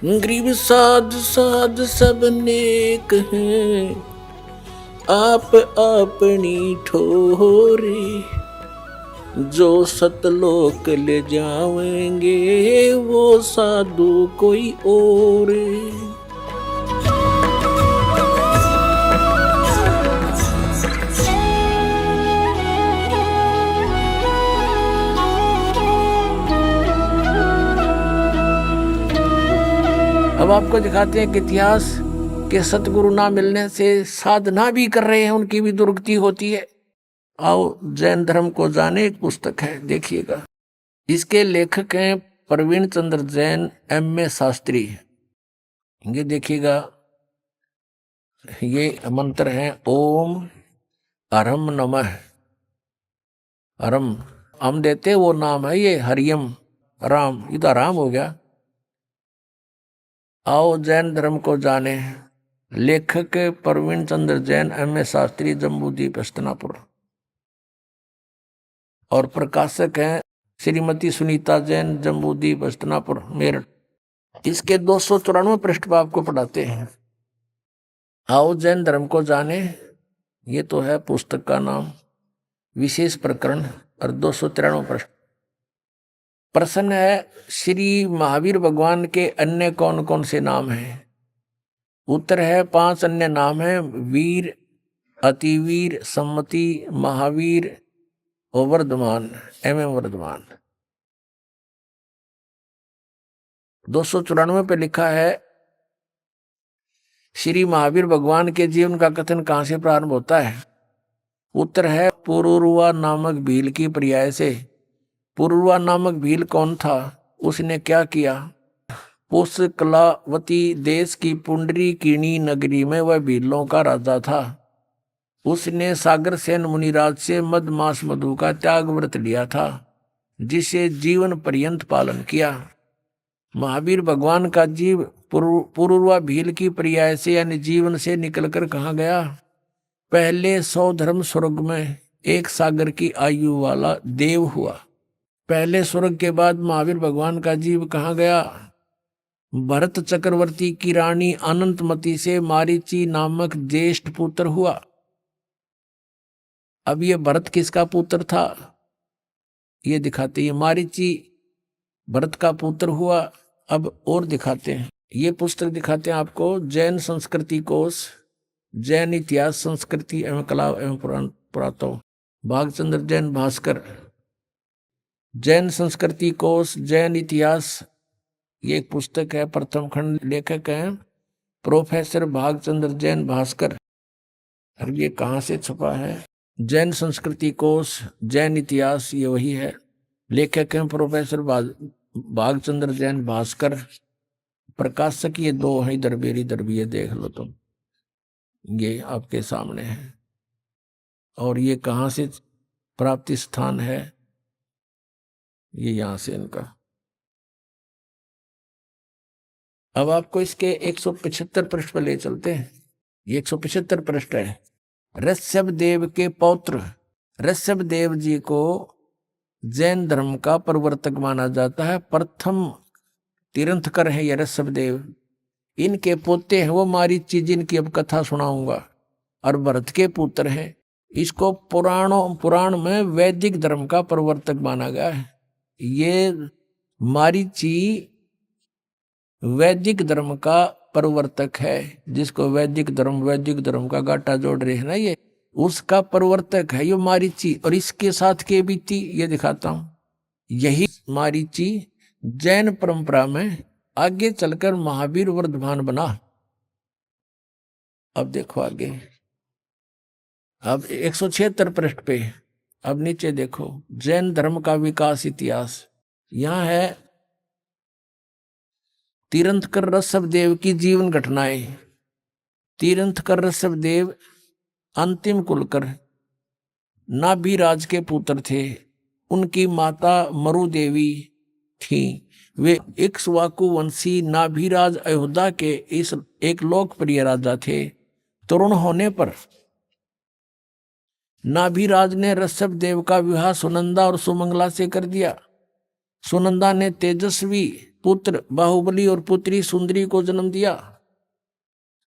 Grieve साध साध सब नेक हैं, आप अपनी ठोरे। जो सतलोक ले जाएंगे वो साधु कोई और। अब आपको दिखाते हैं कि इतिहास के सतगुरु ना मिलने से साधना भी कर रहे हैं, उनकी भी दुर्गति होती है। आओ जैन धर्म को जाने, एक पुस्तक है, देखिएगा। इसके लेखक हैं प्रवीण चंद्र जैन, M.A. शास्त्री। ये देखिएगा, ये मंत्र है ओम अरम नमः। अरम हम देते वो नाम है, ये हरियम राम, इधर राम हो गया। आओ जैन धर्म को जाने, लेखक प्रवीण चंद्र जैन, M.A. शास्त्री, जम्बूद्वीप हस्तिनापुर। और प्रकाशक हैं श्रीमती सुनीता जैन, जम्बूद्वीप हस्तिनापुर, मेरठ। इसके 294 पृष्ठ पर आपको पढ़ाते हैं। आओ जैन धर्म को जाने, ये तो है पुस्तक का नाम, विशेष प्रकरण। और 293 पृष्ठ प्रश्न है, श्री महावीर भगवान के अन्य कौन कौन से नाम हैं? उत्तर है 5 अन्य नाम हैं, वीर, अतिवीर, सम्मति, महावीर और वर्धमान, एवं वर्धमान। 294 पे लिखा है, श्री महावीर भगवान के जीवन का कथन कहां से प्रारंभ होता है? उत्तर है पुरुरवा नामक भील की पर्याय से। पुरुरवा नामक भील कौन था? उसने क्या किया? उस कलावती देश की पुंडरीकिणी नगरी में वह भीलों का राजा था। उसने सागर सेन मुनिराज से मदमास मधु का त्याग व्रत लिया था, जिसे जीवन पर्यंत पालन किया। महावीर भगवान का जीव पुरुरवा भील की पर्याय से यानी जीवन से निकलकर कहाँ गया? पहले 100 धर्म स्वर्ग में एक सागर की आयु वाला देव हुआ। पहले स्वर्ग के बाद महावीर भगवान का जीव कहाँ गया? भरत चक्रवर्ती की रानी अनंतमती से मारीची नामक ज्येष्ठ पुत्र हुआ। अब ये भरत किसका पुत्र था ये दिखाते हैं। मारीची भरत का पुत्र हुआ। अब और दिखाते हैं, ये पुस्तक दिखाते हैं आपको, जैन संस्कृति कोश, जैन इतिहास, संस्कृति एवं कला एवं पुरातत्व, भागचंद्र जैन भास्कर। जैन संस्कृति कोश, जैन इतिहास, ये एक पुस्तक है, प्रथम खंड, लेखक हैं प्रोफेसर भागचंद्र जैन भास्कर। और ये कहाँ से छपा है? जैन संस्कृति कोश, जैन इतिहास, ये वही है, लेखक हैं प्रोफेसर भागचंद्र जैन भास्कर। प्रकाशक ये 2 है, इधर भी ये देख लो तुम, ये आपके सामने है। और ये कहाँ से प्राप्ति स्थान है? ये यहां से इनका। अब आपको इसके 175 पृष्ठ पर ले चलते हैं। ये 175 पृष्ठ है। ऋषभ देव के पौत्र ऋषभ देव जी को जैन धर्म का प्रवर्तक माना जाता है। प्रथम तीर्थंकर है ये ऋषभ देव। इनके पोते हैं वो मारीची, जिनकी अब कथा सुनाऊंगा, और भरत के पुत्र हैं। इसको पुराण में वैदिक धर्म का प्रवर्तक माना गया है। ये मारीची वैदिक धर्म का प्रवर्तक है, जिसको वैदिक धर्म का गाटा जोड़ रहे हैं ना, ये उसका प्रवर्तक है ये मारीची। और इसके साथ के बीती ये दिखाता हूं, यही मारीची जैन परंपरा में आगे चलकर महावीर वर्धमान बना। अब देखो आगे, अब 176 पृष्ठ पे, अब नीचे देखो, जैन धर्म का विकास इतिहास। यहां है तीर्थंकर ऋषभ देव की जीवन घटनाएं। तीर्थंकर ऋषभ देव अंतिम कुलकर नाभिराज के पुत्र थे। उनकी माता मरु देवी थी। वे इक्ष्वाकु वंशी नाभिराज अयोध्या के इस एक लोकप्रिय राजा थे। तरुण होने पर नाभिराज ने ऋषभ देव का विवाह सुनंदा और सुमंगला से कर दिया। सुनंदा ने तेजस्वी पुत्र बाहुबली और पुत्री सुंदरी को जन्म दिया।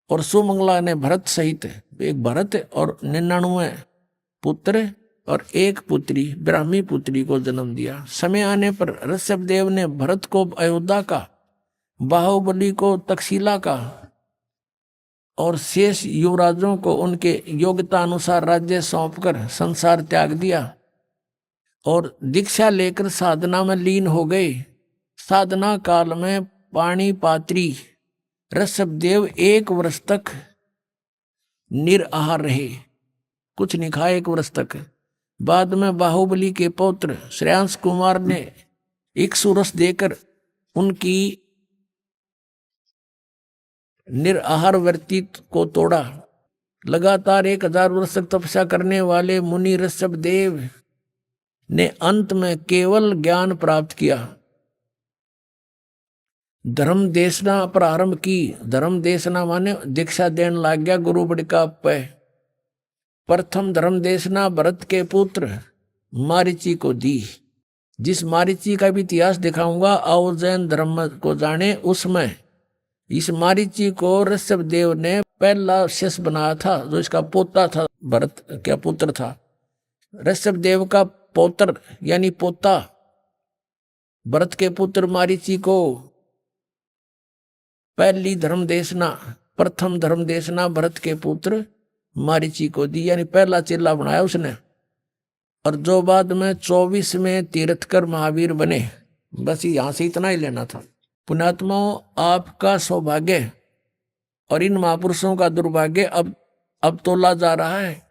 और सुमंगला ने भरत सहित एक भरत और 99 पुत्र और एक पुत्री ब्राह्मी पुत्री को जन्म दिया। समय आने पर ऋषभदेव ने भरत को अयोध्या का, बाहुबली को तक्षशिला का और शेष युवराजों को उनके योग्यता अनुसार राज्य सौंपकर संसार त्याग दिया और दीक्षा लेकर साधना में लीन हो गए। साधना काल में पाणिपात्री ऋषभदेव 1 वर्ष तक निराहार रहे, कुछ नहीं खाए 1 वर्ष तक। बाद में बाहुबली के पौत्र श्रेयांश कुमार ने इक्षुरस देकर उनकी निराहार वृत्ति को तोड़ा। लगातार 1000 वर्ष तक तपस्या करने वाले मुनि ऋषभदेव ने अंत में केवल ज्ञान प्राप्त किया। धर्म देशना प्रारंभ की। धर्म देशना माने दीक्षा देने लग गया गुरु बड़का पे। प्रथम धर्म देशना भरत के पुत्र मारीची को दी। जिस मारीची का भी इतिहास दिखाऊंगा आओ जैन धर्म को जाने। उसमें इस मारीची को ऋषभदेव ने पहला शिष्य बनाया था, जो इसका पोता था, भरत क्या पुत्र था। ऋषभदेव का पौत्र यानी पोता भरत के पुत्र मारीची को पहली धर्म देशना, प्रथम धर्म देशना भरत के पुत्र मारीची को दी, यानी पहला चेला बनाया उसने। और जो बाद में 24वें तीर्थकर महावीर बने। बस यहां से इतना ही लेना था। पुण्यात्माओं, आपका सौभाग्य और इन महापुरुषों का दुर्भाग्य अब तोला जा रहा है।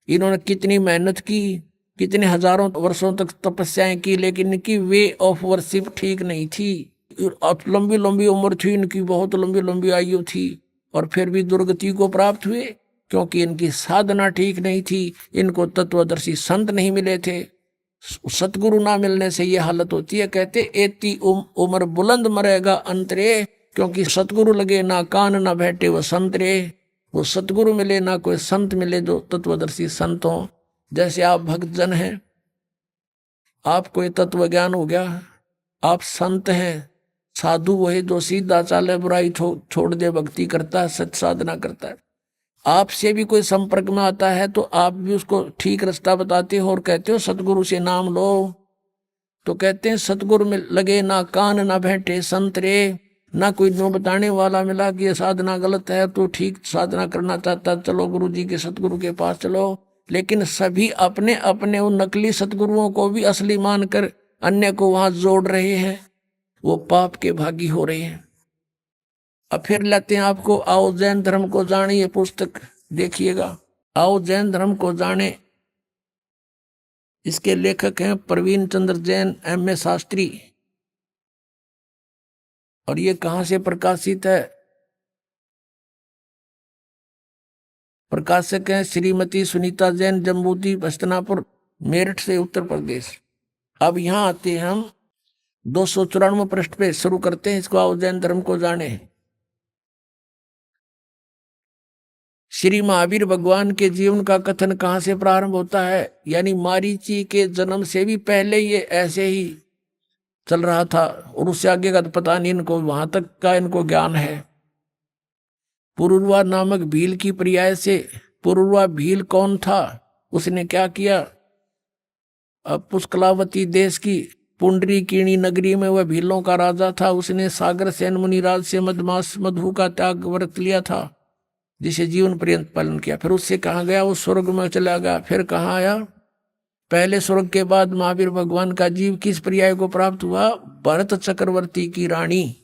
इन्होंने कितनी मेहनत की, कितने हजारों वर्षों तक तपस्याएं की, लेकिन इनकी वे ऑफ वर्शिप ठीक नहीं थी। लंबी लंबी उम्र थी इनकी, बहुत लंबी लंबी आयु थी, और फिर भी दुर्गति को प्राप्त हुए, क्योंकि इनकी साधना ठीक नहीं थी। इनको तत्वदर्शी संत नहीं मिले थे। सतगुरु ना मिलने से ये हालत होती है। कहते एती उम्र बुलंद मरेगा अंतरे, क्योंकि सतगुरु लगे ना कान ना बैठे वो संतरे। वो सतगुरु मिले ना कोई संत मिले जो तत्वदर्शी संत हो। जैसे आप भक्त जन हैं, आपको ये तत्व ज्ञान हो गया, आप संत हैं। साधु वही जो सीधा चाले, बुराई छोड़ दे, भक्ति करता है, सच साधना करता है। आपसे भी कोई संपर्क में आता है तो आप भी उसको ठीक रास्ता बताते हो और कहते हो सतगुरु से नाम लो। तो कहते हैं सतगुरु में लगे ना कान ना बैठे संतरे। ना कोई नो बताने वाला मिला कि ये साधना गलत है, तो ठीक साधना करना चाहता चलो गुरु जी के सतगुरु के पास चलो। लेकिन सभी अपने अपने उन नकली सतगुरुओं को भी असली मानकर अन्य को वहां जोड़ रहे हैं। वो पाप के भागी हो रहे हैं। अब फिर लेते हैं आपको आओ जैन धर्म को जाने, ये पुस्तक देखिएगा, आओ जैन धर्म को जाने। इसके लेखक हैं प्रवीण चंद्र जैन, M.A. शास्त्री। और ये कहां से प्रकाशित है? प्रकाशक हैं श्रीमती सुनीता जैन, जम्बूती, बस्तनापुर, मेरठ से, उत्तर प्रदेश। अब यहां आते हैं हम 294 पृष्ठ पे शुरू करते हैं इसको, आओ जैन धर्म को जाने। श्री महावीर भगवान के जीवन का कथन कहां से प्रारंभ होता है? यानी मारीची के जन्म से भी पहले ये ऐसे ही चल रहा था, और उससे आगे का तो पता नहीं इनको, वहां तक का इनको ज्ञान है। पुरुरवा नामक भील की पर्याय से, पुरुरवा भील कौन था, उसने क्या किया? अब पुष्कलावती देश की पुंडरीकीणी नगरी में वह भीलों का राजा था। उसने सागर सेन मुनिराज से मधमास मधु का त्याग व्रत लिया था, जिसे जीवन पर्यंत पालन किया। फिर उससे कहाँ गया? वो स्वर्ग में चला गया। फिर कहाँ आया? पहले स्वर्ग के बाद महावीर भगवान का जीव किस पर्याय को प्राप्त हुआ? भरत चक्रवर्ती की रानी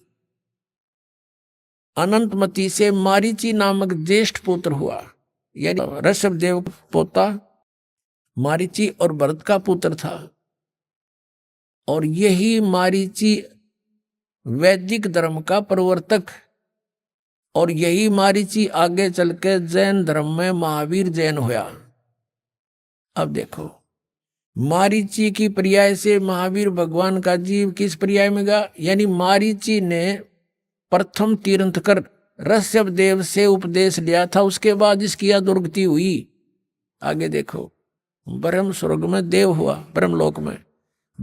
अनंतमती से मारीची नामक ज्येष्ठ पुत्र हुआ। यानी ऋषभदेव पोता मारीची और भरत का पुत्र था। और यही मारीची वैदिक धर्म का प्रवर्तक, और यही मारीची आगे चल के जैन धर्म में महावीर जैन हुआ। अब देखो, मारीची की पर्याय से महावीर भगवान का जीव किस पर्याय में गया? यानी मारीची ने प्रथम तीर्थंकर ऋषभदेव से उपदेश लिया था, उसके बाद इसकी दुर्गति हुई। आगे देखो, ब्रह्म स्वर्ग में देव हुआ, ब्रह्मलोक में।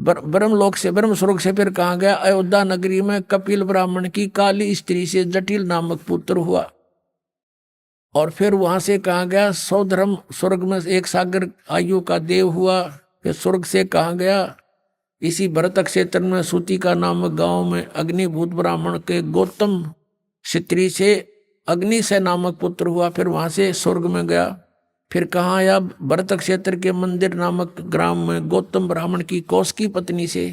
ब्रह्मलोक से ब्रह्म स्वर्ग से फिर कहाँ गया, अयोध्या नगरी में कपिल ब्राह्मण की काली स्त्री से जटिल नामक पुत्र हुआ। और फिर वहां से कहाँ गया, सौधर्म स्वर्ग में एक सागर आयु का देव हुआ। फिर स्वर्ग से कहाँ गया, इसी भरत क्षेत्र में सूतिका नामक गांव में अग्निभूत ब्राह्मण के गौतम स्त्री से अग्नि से नामक पुत्र हुआ। फिर वहां से स्वर्ग में गया। फिर कहाँ आया, भरत क्षेत्र के मंदिर नामक ग्राम में गौतम ब्राह्मण की कौशिकी पत्नी से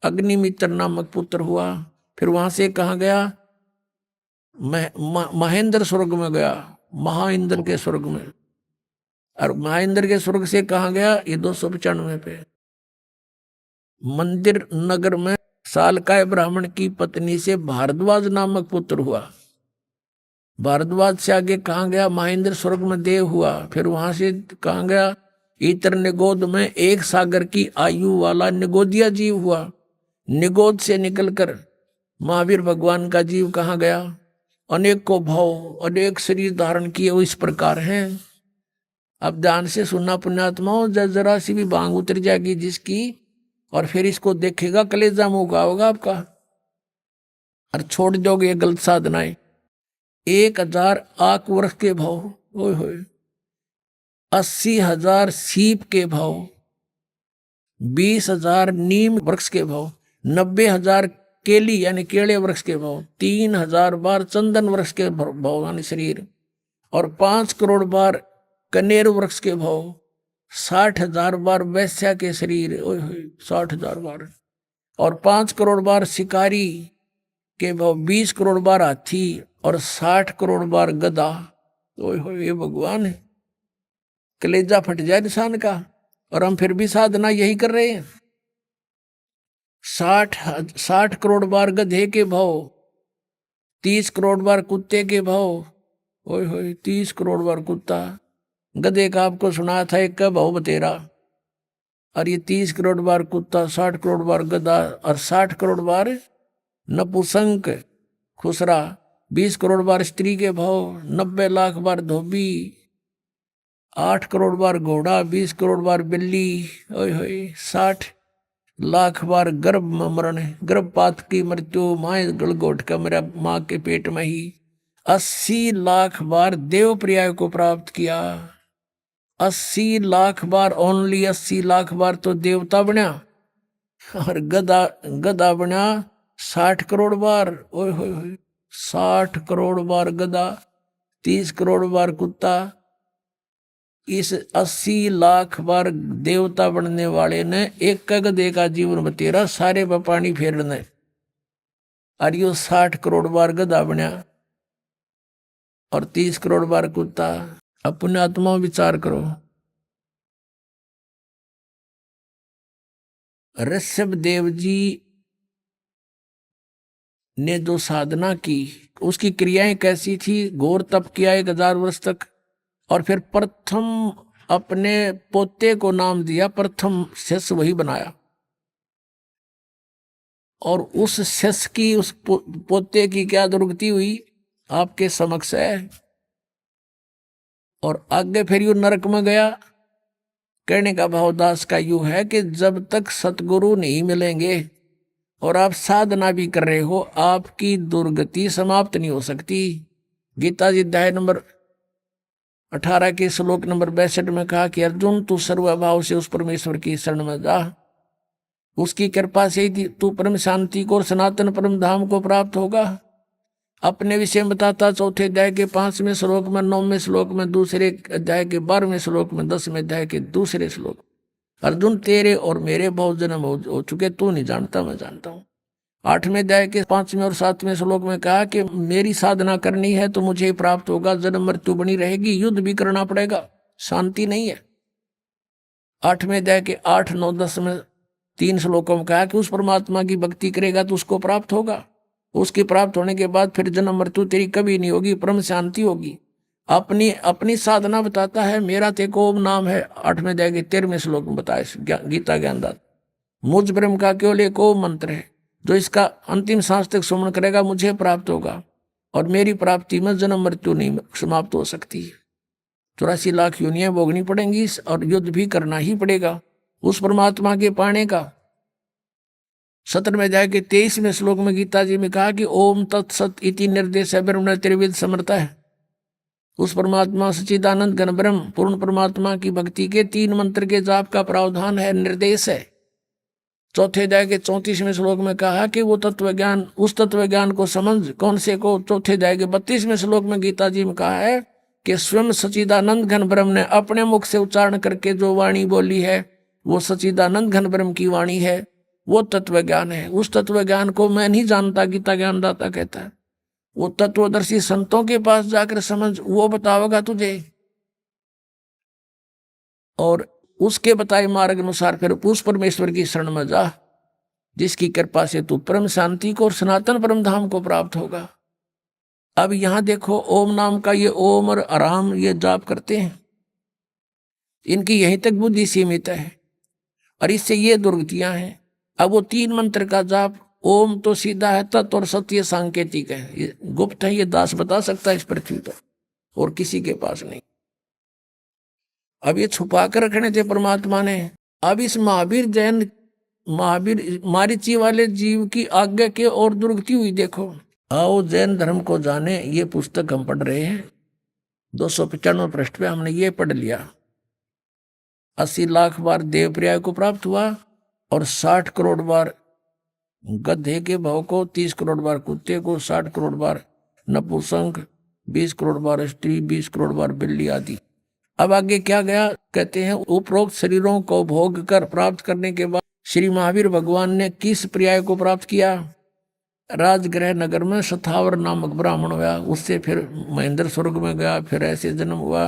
अग्निमित्र नामक पुत्र हुआ। फिर वहां से कहाँ गया, महेंद्र स्वर्ग में गया, महाइंद्र के स्वर्ग में। और महाइंद्र के स्वर्ग से कहाँ गया, ये 295 पे मंदिर नगर में सालकाय ब्राह्मण की पत्नी से भारद्वाज नामक पुत्र हुआ। भारद्वाज से आगे कहाँ गया, महेंद्र स्वर्ग में देव हुआ। फिर वहां से कहाँ गया, इतर निगोद में एक सागर की आयु वाला निगोदिया जीव हुआ। निगोद से निकलकर महावीर भगवान का जीव कहाँ गया, अनेक को भाव अनेक शरीर धारण किए वो इस प्रकार हैं। अब ध्यान से सुनना पुण्यात्माओं, जरा सी भी बांग उतर जाएगी जिसकी, और फिर इसको देखेगा कलेजा मुंह का होगा आपका, और छोड़ दोगे ये गलत साधनाएं। 1000 आक वृक्ष के भाव, ओए होए, 80,000 सीप के भाव, 20,000 नीम वृक्ष के भाव, 90,000 केली यानी केले वृक्ष के भाव, 3,000 बार चंदन वृक्ष के भाव यानी शरीर, और 5 करोड़ बार कनेर वृक्ष के भाव, 60,000 बार वैश्या के शरीर, ओए होए 60,000 बार, और 5 करोड़ बार शिकारी के भाव, 20 करोड़ बार हाथी, और 60 करोड़ बार गधा। ओए होए ये भगवान है, कलेजा फट जाए इंसान का। और हम फिर भी साधना यही कर रहे हैं। 60 करोड़ बार गधे के भाव, 30 करोड़ बार कुत्ते के भाव, ओए होए 30 करोड़ बार कुत्ता। गधे का आपको सुना था एक का भाव बतेरा, और ये 30 करोड़ बार कुत्ता, 60 करोड़ बार गधा, और 60 करोड़ बार नपुसंक खुसरा, 20 करोड़ बार स्त्री के भाव, 90 लाख बार धोबी, 8 करोड़ बार घोड़ा, 20 करोड़ बार बिल्ली, ओए होए 60 लाख बार गर्भ में मरण, गर्भपात की मृत्यु, माए गलगोट का मेरा माँ के पेट में ही। 80 लाख बार देव पर्याय को प्राप्त किया, 80 लाख बार, ओनली 80 लाख बार तो देवता बना, और गधा बना 60 करोड़ बार, ओए होए 60 करोड़ बार गधा, 30 करोड़ बार कुत्ता। इस 80 लाख बार देवता बनने वाले ने एक गधे का जीवन बतेरा सारे पर पानी फेरने, और यो 60 करोड़ बार गधा बना और 30 करोड़ बार कुत्ता। अपने आत्मा विचार करो। ऋषभ देव जी ने जो साधना की उसकी क्रियाएं कैसी थी, घोर तप किया 1000 वर्ष तक, और फिर प्रथम अपने पोते को नाम दिया, प्रथम शिष्य वही बनाया, और उस शिष्य की उस पोते की क्या दुर्गति हुई आपके समक्ष है। और आगे फिर यू नरक में गया। कहने का भावदास का यू है कि जब तक सतगुरु नहीं मिलेंगे और आप साधना भी कर रहे हो, आपकी दुर्गति समाप्त नहीं हो सकती। गीता जी अध्याय नंबर 18 के श्लोक नंबर 62 में कहा कि अर्जुन तू सर्वभाव से उस परमेश्वर की शरण में जा, उसकी कृपा से ही तू परम शांति को और सनातन परम धाम को प्राप्त होगा। अपने विषय में बताता 4थे अध्याय के 5वें श्लोक में, 9वें श्लोक में, दूसरे अध्याय के 12वें श्लोक में, 10वें अध्याय के दूसरे श्लोक, अर्जुन तेरे और मेरे बहुत जन्म हो चुके, तू नहीं जानता मैं जानता हूँ। 8वें अध्याय के 5वें और 7वें श्लोक में कहा कि मेरी साधना करनी है तो मुझे प्राप्त होगा, जन्म मृत्यु बनी रहेगी, युद्ध भी करना पड़ेगा, शांति नहीं है। 8वें अध्याय के 8, 9, 10 में 3 श्लोकों में कहा कि उस परमात्मा की भक्ति करेगा तो उसको प्राप्त होगा, उसके प्राप्त होने के बाद फिर जन्म मृत्यु तेरी कभी नहीं होगी, परम शांति होगी। अपनी साधना बताता है, मेरा तेको ओम नाम है। 8वें अध्याय के 13वें श्लोक में बताया गीता ज्ञानदाता, मुझ ब्रह्म का केवल एक ओम मंत्र है, जो इसका अंतिम सांस तक सुमन करेगा मुझे प्राप्त होगा, और मेरी प्राप्ति में जन्म मृत्यु नहीं समाप्त हो सकती। 84 लाख योनियां भोगनी पड़ेंगी और युद्ध भी करना ही पड़ेगा उस परमात्मा के पाने का। सत्र में जाके 23वें श्लोक में गीता जी में कहा कि ओम तत्सत इति निर्देश ब्रह्म त्रिविध समर्थ है। उस परमात्मा सच्चिदानंद घन ब्रह्म पूर्ण परमात्मा की भक्ति के 3 मंत्र के जाप का प्रावधान है, निर्देश है। चौथे अध्याय के 34वें श्लोक में कहा कि वो तत्व ज्ञान, उस तत्व ज्ञान को समझ, कौन से को? चौथे अध्याय के 32वें श्लोक में गीता जी में कहा है कि स्वयं सच्चिदानंद घन ब्रह्म ने अपने मुख से उच्चारण करके जो वाणी बोली है वो सच्चिदानंद घन ब्रह्म की वाणी है, वो तत्व ज्ञान है। उस तत्व ज्ञान को मैं नहीं जानता, गीता ज्ञानदाता कहता है। वो तत्वदर्शी संतों के पास जाकर समझ, वो बतावेगा तुझे। और उसके बताए मार्ग अनुसार फिर उस परमेश्वर की शरण में जा, जिसकी कृपा से तू परम शांति को और सनातन परम धाम को प्राप्त होगा। अब यहां देखो, ओम नाम का ये ओम और आराम ये जाप करते हैं, इनकी यहीं तक बुद्धि सीमित है और इससे ये दुर्गतियां हैं। अब वो 3 मंत्र का जाप, ओम तो सीधा है, तत् और सत्य सांकेतिक है, ये गुप्त है, ये दास बता सकता है इस पृथ्वी पर, और किसी के पास नहीं। अब ये छुपा कर रखने थे परमात्मा ने। अब इस महावीर मारीची वाले जीव की आज्ञा के और दुर्गति हुई। देखो, आओ जैन धर्म को जाने, ये पुस्तक हम पढ़ रहे हैं। 295 पृष्ठ पे हमने ये पढ़ लिया। 80 लाख बार देवप्रिया को प्राप्त हुआ और 60 करोड़ बार गधे के भाव को, 30 करोड़ बार कुत्ते को, 60 करोड़ बार नपुंसक, 20 करोड़ बार स्त्री, 20 करोड़ बार बिल्ली आदि। अब आगे क्या गया? कहते हैं उपरोक्त शरीरों को भोग कर प्राप्त करने के बाद श्री महावीर भगवान ने किस पर्याय को प्राप्त किया? राजगृह नगर में सथावर नामक ब्राह्मण हुआ, उससे फिर महेंद्र स्वर्ग में गया, फिर ऐसे जन्म हुआ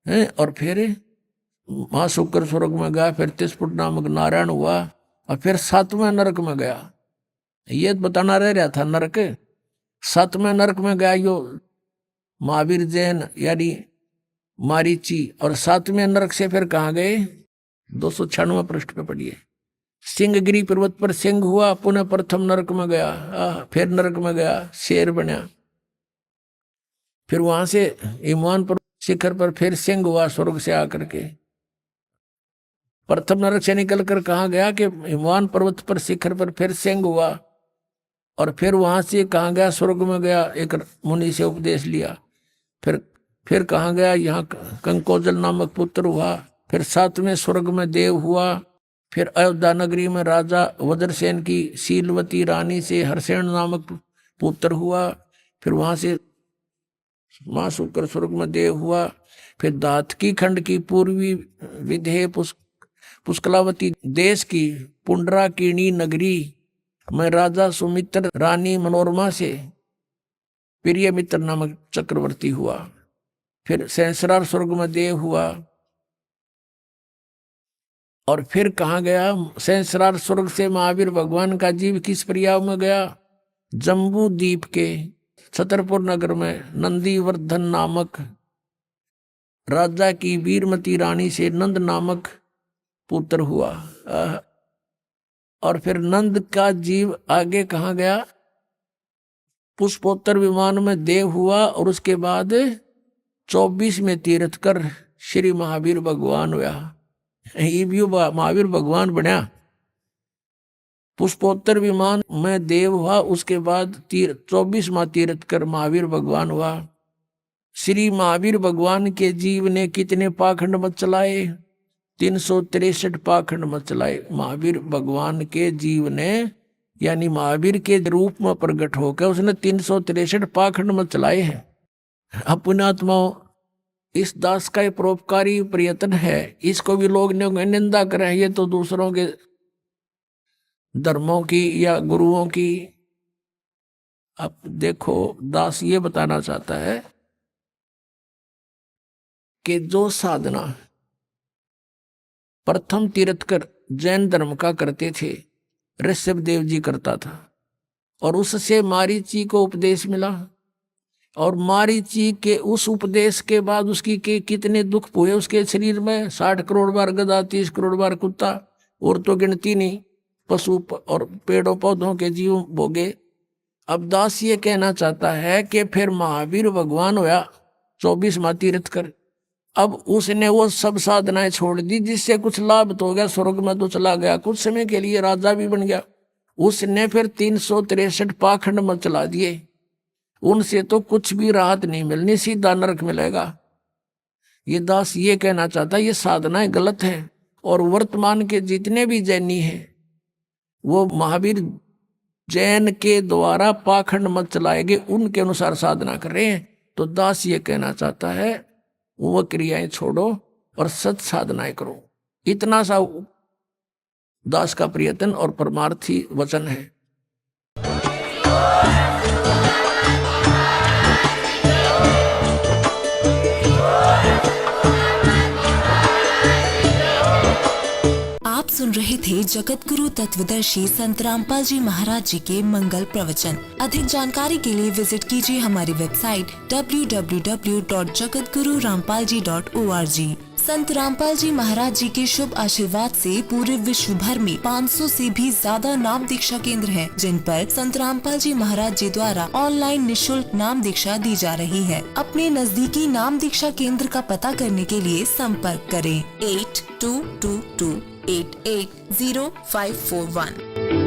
है, और फिर महाशुक्र स्वर्ग में गया, फिर तिस्पुट नामक नारायण हुआ, और फिर 7वें नरक में गया। ये बताना रह रहा था नरक। 7वें नरक में गया यो महावीर जैन यानी मारीची, और 7वें नरक से फिर कहाँ गए? 296 पृष्ठ पे पढ़िए। सिंहगिरी पर्वत पर सिंह हुआ, पुनः प्रथम नरक में गया, फिर नरक में गया, शेर बना, फिर वहां से हिमवान पर्वत शिखर पर फिर सिंह हुआ स्वर्ग से आकर के। प्रथम नरक से निकलकर कहाँ गया? कि हिमवान पर्वत पर शिखर पर फिर सिंह हुआ, और फिर वहां से कहाँ गया? स्वर्ग में गया, एक मुनि से उपदेश लिया। फिर कहाँ गया? यहाँ कंकोजल नामक पुत्र हुआ, फिर 7वें स्वर्ग में देव हुआ, फिर अयोध्या नगरी में राजा वज्रसेन की शीलवती रानी से हरसेन नामक पुत्र हुआ, फिर वहां से मां शुक्र स्वर्ग में देव हुआ, फिर दातकी खंड की पूर्वी विधेय पुष्कलावती देश की पुंडराकिणी नगरी में राजा सुमित्र रानी मनोरमा से प्रिय मित्र नामक चक्रवर्ती हुआ, फिर सहस्रार स्वर्ग में देव हुआ, और फिर कहाँ गया? सहस्रार स्वर्ग से महावीर भगवान का जीव किस पर्याय में गया? जम्बू द्वीप के छतरपुर नगर में नंदीवर्धन नामक राजा की वीरमती रानी से नंद नामक पुत्र हुआ, और फिर नंद का जीव आगे कहाँ गया? पुष्पोत्तर विमान में देव हुआ, और उसके बाद 24 में तीर्थ कर श्री महावीर भगवान हुआ। ये भी महावीर भगवान बना। पुष्पोत्तर विमान में देव हुआ, उसके बाद 24वां तीर्थ कर महावीर भगवान हुआ। श्री महावीर भगवान के जीव ने कितने पाखंड मत चलाए? 363 पाखंड मत चलाए। महावीर भगवान के जीव ने यानी महावीर के रूप में प्रकट होकर उसने 363 पाखंड मत चलाए हैं। अपने आत्माओं, इस दास का परोपकारी प्रयत्न है, इसको भी लोग निंदा करें, ये तो दूसरों के धर्मों की या गुरुओं की। अब देखो, दास ये बताना चाहता है कि जो साधना प्रथम तीर्थकर जैन धर्म का करते थे, ऋषभ देव जी करता था, और उससे मारीची को उपदेश मिला, और मारीची के उस उपदेश के बाद उसकी के कितने दुख हुए उसके शरीर में। 60 करोड़ बार गधा, 30 करोड़ बार कुत्ता, और तो गिनती नहीं, पशु और पेड़ों पौधों के जीव भोगे। अब दास ये कहना चाहता है कि फिर महावीर भगवान हुआ 24वां तीर्थ कर। अब उसने वो सब साधनाएं छोड़ दी जिससे कुछ लाभ तो हो गया, स्वर्ग में तो चला गया, कुछ समय के लिए राजा भी बन गया, उसने फिर 363 पाखंड मचला दिए, उनसे तो कुछ भी राहत नहीं मिलनी, सीधा नरक मिलेगा। ये दास ये कहना चाहता है ये साधनाएं गलत है, और वर्तमान के जितने भी जैनी हैं वो महावीर जैन के द्वारा पाखंड मत चलाए गए उनके अनुसार साधना कर रहे हैं। तो दास ये कहना चाहता है वो क्रियाएं छोड़ो और सत साधनाएं करो। इतना सा दास का प्रयत्न और परमार्थी वचन है। आप सुन रहे थे जगत गुरु तत्वदर्शी संत रामपाल जी महाराज जी के मंगल प्रवचन। अधिक जानकारी के लिए विजिट कीजिए हमारी वेबसाइट www.jagatgururampalji.org। संत रामपाल जी महाराज जी के शुभ आशीर्वाद से पूरे विश्व भर में 500 से भी ज्यादा नाम दीक्षा केंद्र हैं, जिन पर संत रामपाल जी महाराज जी द्वारा ऑनलाइन निशुल्क नाम दीक्षा दी जा रही है। अपने नजदीकी नाम दीक्षा केंद्र का पता करने के लिए संपर्क करें 8222880541।